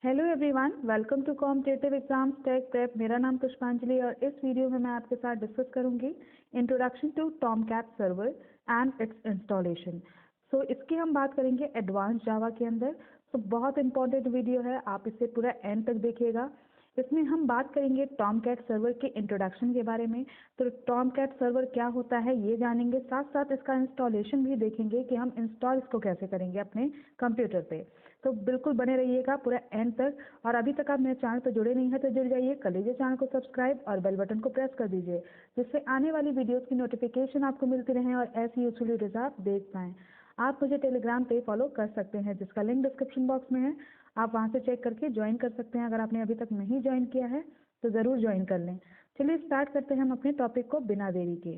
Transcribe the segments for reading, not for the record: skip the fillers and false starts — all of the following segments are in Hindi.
Hello everyone, welcome to competitive exams tech prep. मेरा नाम पुष्पांजलि और इस वीडियो में मैं आपके साथ डिस्कस करूंगी introduction to Tomcat server and its installation. So इसकी हम बात करेंगे एडवांस जावा के अंदर। सो बहुत इंपॉर्टेंट वीडियो है, आप इसे पूरा एंड तक देखिएगा। इसमें हम बात करेंगे टॉमकैट सर्वर के इंट्रोडक्शन के बारे में। तो टॉमकैट सर्वर क्या होता है ये जानेंगे, साथ साथ इसका इंस्टॉलेशन भी देखेंगे कि हम इंस्टॉल इसको कैसे करेंगे अपने कंप्यूटर पे। तो बिल्कुल बने रहिएगा पूरा एंड तक। और अभी तक आप मेरे चैनल पर जुड़े नहीं हैं तो जुड़ जाइए, कर लीजिए चैनल को सब्सक्राइब और बेल बटन को प्रेस कर दीजिए, जिससे आने वाली वीडियोस की नोटिफिकेशन आपको मिलती रहे और ऐसी यूजफुल वीडियोस आप देख पाएं। आप मुझे टेलीग्राम पे फॉलो कर सकते हैं, जिसका लिंक डिस्क्रिप्शन बॉक्स में है। आप वहां से चेक करके ज्वाइन कर सकते हैं। अगर आपने अभी तक नहीं ज्वाइन किया है तो ज़रूर ज्वाइन कर लें। चलिए स्टार्ट करते हैं हम अपने टॉपिक को बिना देरी के।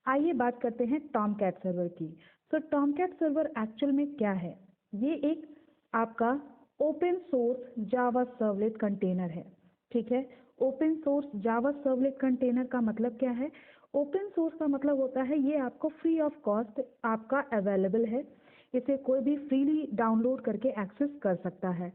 आइए बात करते हैं टॉमकैट सर्वर की। तो टॉमकैट सर्वर एक्चुअल में क्या है? ये एक आपका ओपन सोर्स जावा सर्वलेट कंटेनर है। ठीक है, ओपन सोर्स जावा सर्वलेट कंटेनर का मतलब क्या है? ओपन सोर्स का मतलब होता है ये आपको फ्री ऑफ कॉस्ट आपका अवेलेबल है, इसे कोई भी फ्रीली डाउनलोड करके एक्सेस कर सकता है।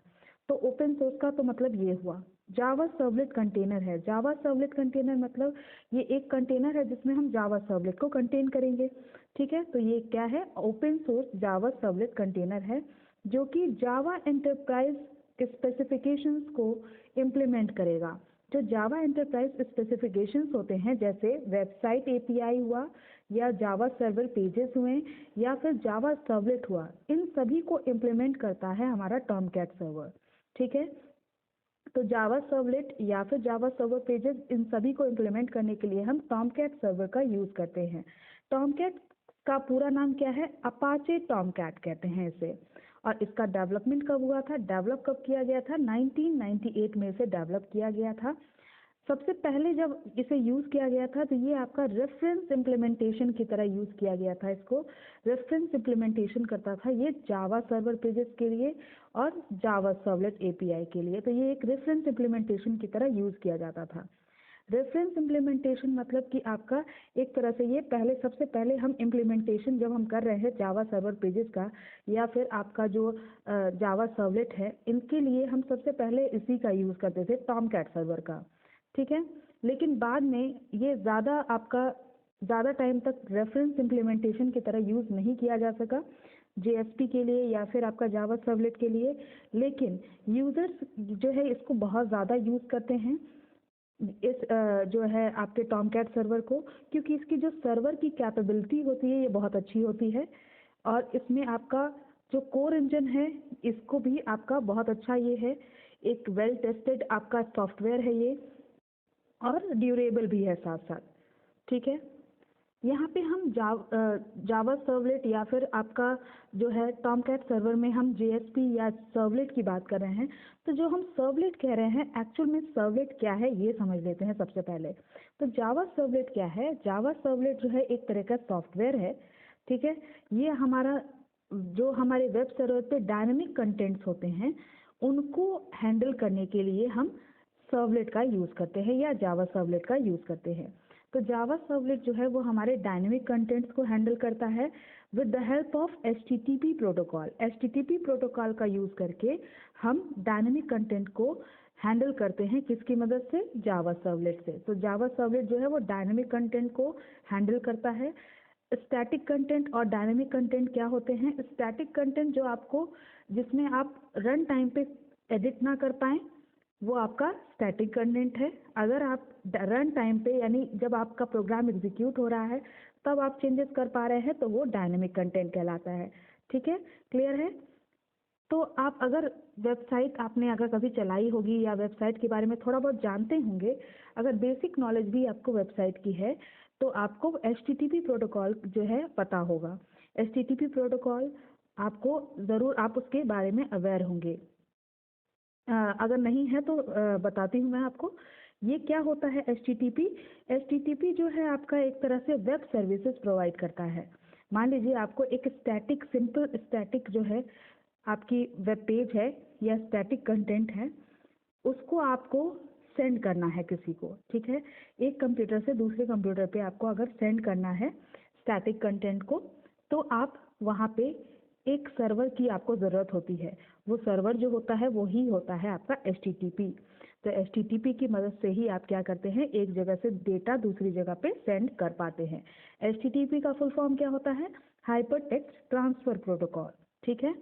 तो ओपन सोर्स का तो मतलब ये हुआ। जावा सर्वलेट कंटेनर है। जावा सर्वलेट कंटेनर मतलब ये एक कंटेनर है जिसमें हम जावा सर्वलेट को कंटेन करेंगे। ठीक है, तो ये क्या है? ओपन सोर्स जावा सर्वलेट कंटेनर है जो कि जावा एंटरप्राइज स्पेसिफिकेशंस को इम्प्लीमेंट करेगा। जो जावा एंटरप्राइज स्पेसिफिकेशंस होते हैं, जैसे वेबसाइट एपीआई हुआ या जावा सर्वर पेजेस हुए या फिर जावा सर्वलेट हुआ, इन सभी को इम्प्लीमेंट करता है हमारा टॉमकैट सर्वर। ठीक है, तो जावा सर्वलेट या फिर जावा सर्वर पेजेस, इन सभी को इम्प्लीमेंट करने के लिए हम टॉमकैट सर्वर का यूज करते हैं। टॉमकैट का पूरा नाम क्या है? अपाचे टॉमकैट कहते हैं इसे। और इसका डेवलपमेंट कब हुआ था? डेवलप कब किया गया था? 1998 में इसे डेवलप किया गया था। सबसे पहले जब इसे यूज किया गया था तो ये आपका रेफरेंस इम्प्लीमेंटेशन की तरह यूज किया गया था। इसको रेफरेंस इम्प्लीमेंटेशन करता था ये जावा सर्वर पेजेस के लिए और जावा सर्वलेट एपीआई के लिए। तो ये एक रेफरेंस इम्प्लीमेंटेशन की तरह यूज किया जाता था। रेफरेंस इम्प्लीमेंटेशन मतलब कि आपका एक तरह से ये सबसे पहले हम इम्प्लीमेंटेशन जब हम कर रहे हैं जावा सर्वर पेजेस का या फिर आपका जो जावा सर्वलेट है, इनके लिए हम सबसे पहले इसी का यूज करते थे, टॉमकैट सर्वर का। ठीक है, लेकिन बाद में ये ज़्यादा टाइम तक रेफरेंस इम्प्लीमेंटेशन की तरह यूज़ नहीं किया जा सका जेएसपी के लिए या फिर आपका जावा सर्वलेट के लिए। लेकिन यूजर्स जो है इसको बहुत ज़्यादा यूज़ करते हैं इस जो है आपके टॉमकैट सर्वर को, क्योंकि इसकी जो सर्वर की कैपेबिलिटी होती है ये बहुत अच्छी होती है। और इसमें आपका जो कोर इंजन है इसको भी आपका बहुत अच्छा ये है, एक वेल टेस्टेड आपका सॉफ्टवेयर है ये, और ड्यूरेबल भी है साथ साथ। ठीक है, यहाँ पे हम जावा सर्वलेट या फिर आपका जो है टॉमकैट सर्वर में हम जेएसपी या सर्वलेट की बात कर रहे हैं। तो जो हम सर्वलेट कह रहे हैं, एक्चुअल में सर्वलेट क्या है ये समझ लेते हैं सबसे पहले। तो जावा सर्वलेट क्या है? जावा सर्वलेट जो है एक तरह का सॉफ्टवेयर है। ठीक है, ये जो हमारे वेब सर्वर पे डायनेमिक कंटेंट्स होते हैं उनको हैंडल करने के लिए हम सर्वलेट का यूज करते हैं या जावा सर्वलेट का यूज करते हैं। तो जावा सर्वलेट जो है वो हमारे डायनेमिक कंटेंट्स को हैंडल करता है with the help of HTTP protocol. HTTP protocol का यूज करके हम डायनेमिक कंटेंट को हैंडल करते हैं, किसकी मदद से? जावा सर्वलेट से। तो जावा सर्वलेट जो है वो डायनेमिक कंटेंट को हैंडल करता है। स्टैटिक कंटेंट और डायनेमिक कंटेंट क्या होते हैं? स्टैटिक कंटेंट जो आपको जिसमें आप रन टाइम पे एडिट ना कर पाएं वो आपका स्टैटिक कंटेंट है। अगर आप रन टाइम पे यानी जब आपका प्रोग्राम एग्जीक्यूट हो रहा है तब आप चेंजेस कर पा रहे हैं तो वो डायनेमिक कंटेंट कहलाता है। ठीक है, क्लियर है? तो आप अगर वेबसाइट आपने अगर कभी चलाई होगी या वेबसाइट के बारे में थोड़ा बहुत जानते होंगे, अगर बेसिक नॉलेज भी आपको वेबसाइट की है तो आपको एचटीटीपी प्रोटोकॉल जो है पता होगा। एचटीटीपी प्रोटोकॉल आपको ज़रूर, आप उसके बारे में अवेयर होंगे। अगर नहीं है तो बताती हूँ मैं आपको ये क्या होता है। एचटीटीपी एचटीटीपी जो है आपका एक तरह से वेब सर्विसेज प्रोवाइड करता है। मान लीजिए आपको एक सिंपल स्टैटिक जो है आपकी वेब पेज है या स्टैटिक कंटेंट है, उसको आपको सेंड करना है किसी को। ठीक है, एक कंप्यूटर से दूसरे कंप्यूटर पे आपको अगर सेंड करना है स्टैटिक कंटेंट को, तो आप वहाँ पे एक सर्वर की आपको ज़रूरत होती है। वो सर्वर जो होता है वो ही होता है आपका HTTP। तो HTTP की मदद से ही आप क्या करते हैं, एक जगह से डेटा दूसरी जगह पे सेंड कर पाते हैं। HTTP का फुल फॉर्म क्या होता है, हाइपर टेक्स्ट ट्रांसफर प्रोटोकॉल। ठीक है,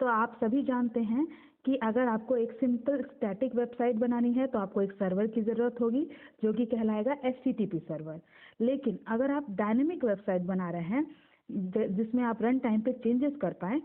तो आप सभी जानते हैं कि अगर आपको एक सिंपल स्टैटिक वेबसाइट बनानी है तो आपको एक सर्वर की ज़रूरत होगी जो कि कहलाएगा HTTP सर्वर। लेकिन अगर आप डायनेमिक वेबसाइट बना रहे हैं जिसमें आप रन टाइम पे चेंजेस कर पाएँ,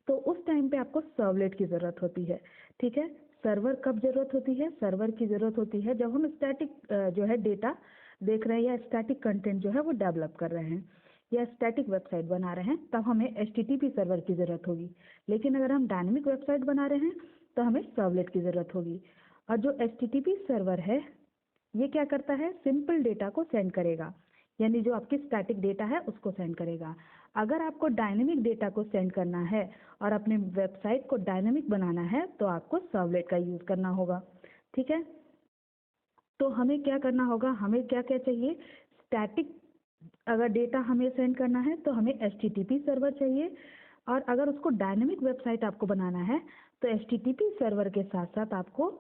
तो उस टाइम पे आपको सर्वलेट की ज़रूरत होती है। ठीक है, सर्वर कब ज़रूरत होती है, सर्वर की ज़रूरत होती है जब हम स्टैटिक जो है डेटा देख रहे हैं या स्टैटिक कंटेंट जो है वो डेवलप कर रहे हैं या स्टैटिक वेबसाइट बना रहे हैं, तब हमें HTTP सर्वर की ज़रूरत होगी। लेकिन अगर हम डायनेमिक वेबसाइट बना रहे हैं तो हमें सर्वलेट की ज़रूरत होगी। और जो HTTP सर्वर है ये क्या करता है, सिंपल डेटा को सेंड करेगा, यानी जो आपकी स्टैटिक डेटा है उसको सेंड करेगा। अगर आपको डायनेमिक डेटा को सेंड करना है और अपने वेबसाइट को डायनेमिक बनाना है तो आपको सर्वलेट का यूज़ करना होगा। ठीक है, तो हमें क्या करना होगा, हमें क्या क्या चाहिए, स्टैटिक अगर डेटा हमें सेंड करना है तो हमें HTTP सर्वर चाहिए, और अगर उसको डायनेमिक वेबसाइट आपको बनाना है तो HTTP सर्वर के साथ साथ आपको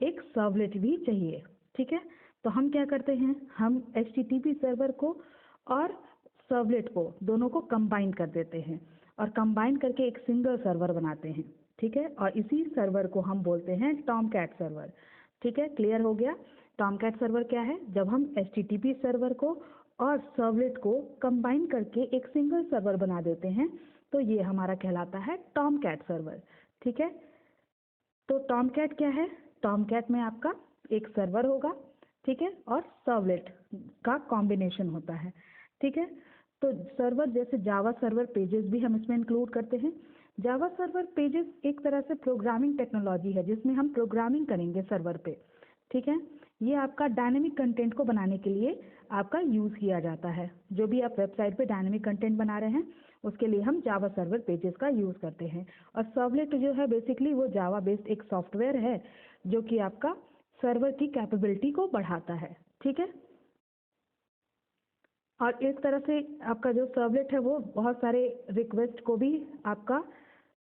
एक सर्वलेट भी चाहिए। ठीक है, तो हम क्या करते हैं, हम HTTP सर्वर को और सर्वलेट को दोनों को कंबाइन कर देते हैं और कंबाइन करके एक सिंगल सर्वर बनाते हैं। ठीक है, और इसी सर्वर को हम बोलते हैं टॉमकैट सर्वर। ठीक है, क्लियर हो गया। टॉमकैट सर्वर क्या है, जब हम HTTP सर्वर को और सर्वलेट को कंबाइन करके एक सिंगल सर्वर बना देते हैं तो ये हमारा कहलाता है टॉमकैट सर्वर। ठीक है, तो टॉमकैट क्या है, टॉमकैट में आपका एक सर्वर होगा, ठीक है, और सर्वलेट का कॉम्बिनेशन होता है। ठीक है, तो सर्वर जैसे जावा सर्वर पेजेस भी हम इसमें इंक्लूड करते हैं। जावा सर्वर पेजेस एक तरह से प्रोग्रामिंग टेक्नोलॉजी है जिसमें हम प्रोग्रामिंग करेंगे सर्वर पे। ठीक है, ये आपका डायनेमिक कंटेंट को बनाने के लिए आपका यूज़ किया जाता है। जो भी आप वेबसाइट पे डायनेमिक कंटेंट बना रहे हैं उसके लिए हम जावा सर्वर पेजेस का यूज़ करते हैं। और सर्वलेट जो है बेसिकली वो जावा बेस्ड एक सॉफ्टवेयर है जो कि आपका सर्वर की कैपेबिलिटी को बढ़ाता है। ठीक है, और इस तरह से आपका जो सर्वलेट है वो बहुत सारे रिक्वेस्ट को भी आपका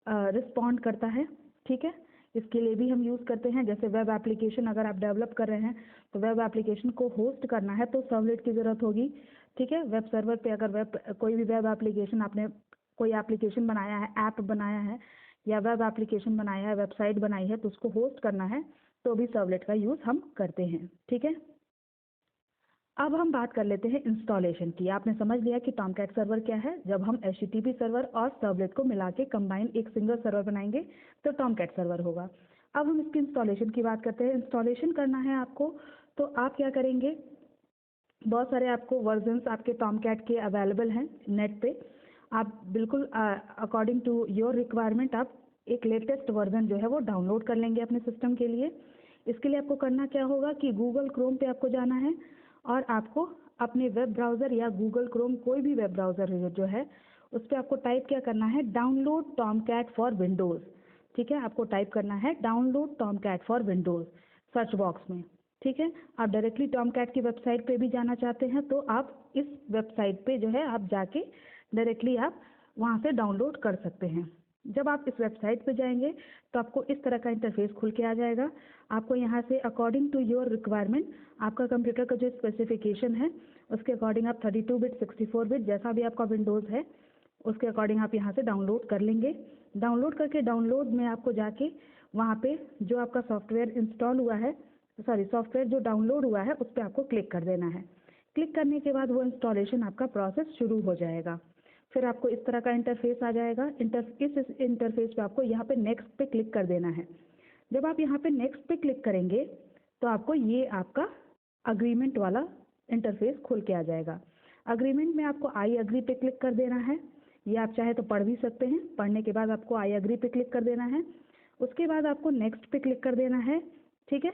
रिस्पॉन्ड करता है। ठीक है, इसके लिए भी हम यूज़ करते हैं, जैसे वेब एप्लीकेशन अगर आप डेवलप कर रहे हैं तो वेब एप्लीकेशन को होस्ट करना है तो सर्वलेट की ज़रूरत होगी। ठीक है, वेब सर्वर पे अगर कोई भी वेब एप्लीकेशन आपने कोई एप्लीकेशन बनाया है, ऐप बनाया है या वेब एप्लीकेशन बनाया है, वेबसाइट बनाई है, तो उसको होस्ट करना है तो भी सर्वलेट का यूज़ हम करते हैं। ठीक है, अब हम बात कर लेते हैं इंस्टॉलेशन की। आपने समझ लिया कि टॉमकैट सर्वर क्या है, जब हम HTTP सर्वर और सर्वलेट को मिला के कंबाइन एक सिंगल सर्वर बनाएंगे तो टॉमकैट सर्वर होगा। अब हम इसकी इंस्टॉलेशन की बात करते हैं। इंस्टॉलेशन करना है आपको तो आप क्या करेंगे, बहुत सारे आपको वर्जन्स आपके टॉमकैट के अवेलेबल हैं नेट पे। आप बिल्कुल अकॉर्डिंग टू योर रिक्वायरमेंट आप एक लेटेस्ट वर्जन जो है वो डाउनलोड कर लेंगे अपने सिस्टम के लिए। इसके लिए आपको करना क्या होगा कि गूगल क्रोम पे आपको जाना है और आपको अपने वेब ब्राउज़र या गूगल क्रोम कोई भी वेब ब्राउज़र जो है उस पर आपको टाइप क्या करना है, डाउनलोड टॉमकैट फॉर विंडोज़। ठीक है, आपको टाइप करना है download Tomcat for Windows search box में। ठीक है, आप डायरेक्टली टॉमकैट की वेबसाइट पे भी जाना चाहते हैं तो आप इस वेबसाइट पे जो है आप जाके डायरेक्टली आप वहाँ से डाउनलोड कर सकते हैं। जब आप इस वेबसाइट पे जाएंगे तो आपको इस तरह का इंटरफेस खुल के आ जाएगा। आपको यहाँ से अकॉर्डिंग टू योर रिक्वायरमेंट आपका कंप्यूटर का जो स्पेसिफिकेशन है उसके अकॉर्डिंग आप 32 बिट 64 बिट जैसा भी आपका विंडोज़ है उसके अकॉर्डिंग आप यहाँ से डाउनलोड कर लेंगे। डाउनलोड करके डाउनलोड में आपको जाके वहाँ पे जो आपका सॉफ्टवेयर इंस्टॉल हुआ है, सॉफ्टवेयर जो डाउनलोड हुआ है उस पर आपको क्लिक कर देना है। क्लिक करने के बाद वो इंस्टॉलेशन आपका प्रोसेस शुरू हो जाएगा। फिर आपको इस तरह का इंटरफेस आ जाएगा। इस इंटरफेस पे आपको यहाँ पे नेक्स्ट पे क्लिक कर देना है। जब आप यहाँ पे नेक्स्ट पे क्लिक करेंगे तो आपको ये आपका अग्रीमेंट वाला इंटरफेस खुल के आ जाएगा। अग्रीमेंट में आपको आई अग्री पे क्लिक कर देना है। ये आप चाहे तो पढ़ भी सकते हैं। पढ़ने के बाद आपको आई अग्री पे क्लिक कर देना है। उसके बाद आपको नेक्स्ट पे क्लिक कर देना है। ठीक है,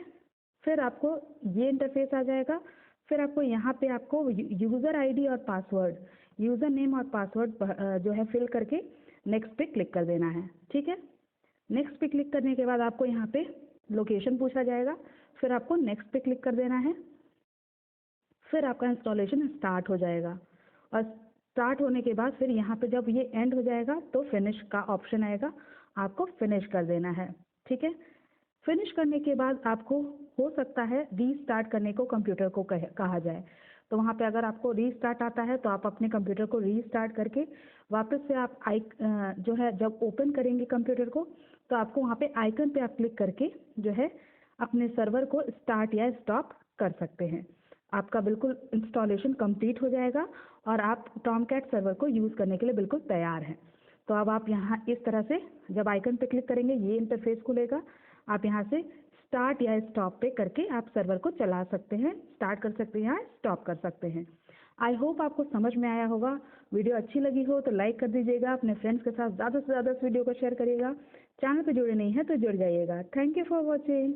फिर आपको ये इंटरफेस आ जाएगा। फिर आपको यहाँ पे आपको यूज़र आईडी और पासवर्ड, यूज़र नेम और पासवर्ड जो है फिल करके नेक्स्ट पे क्लिक कर देना है। ठीक है, नेक्स्ट पे क्लिक करने के बाद आपको यहाँ पे लोकेशन पूछा जाएगा। फिर आपको नेक्स्ट पे क्लिक कर देना है। फिर आपका इंस्टॉलेशन स्टार्ट हो जाएगा और स्टार्ट होने के बाद फिर यहाँ पे जब ये एंड हो जाएगा तो फिनिश का ऑप्शन आएगा। आपको फिनिश कर देना है। ठीक है, फिनिश करने के बाद आपको हो सकता है रीस्टार्ट करने को कंप्यूटर को कहा जाए। तो वहाँ पे अगर आपको रीस्टार्ट आता है तो आप अपने कंप्यूटर को रीस्टार्ट करके वापस से आप जो है जब ओपन करेंगे कंप्यूटर को तो आपको वहाँ पे आइकन पे आप क्लिक करके जो है अपने सर्वर को स्टार्ट या स्टॉप कर सकते हैं। आपका बिल्कुल इंस्टॉलेशन कंप्लीट हो जाएगा और आप टॉमकैट सर्वर को यूज़ करने के लिए बिल्कुल तैयार हैं। तो अब आप यहाँ इस तरह से जब आइकन पे क्लिक करेंगे ये इंटरफेस खुलेगा। आप यहाँ से स्टार्ट या स्टॉप पे करके आप सर्वर को चला सकते हैं, स्टार्ट कर सकते हैं या स्टॉप कर सकते हैं। आई होप आपको समझ में आया होगा। वीडियो अच्छी लगी हो तो लाइक कर दीजिएगा, अपने फ्रेंड्स के साथ ज़्यादा से ज़्यादा इस वीडियो को शेयर करिएगा। चैनल पे जुड़े नहीं हैं तो जुड़ जाइएगा। Thank you for watching.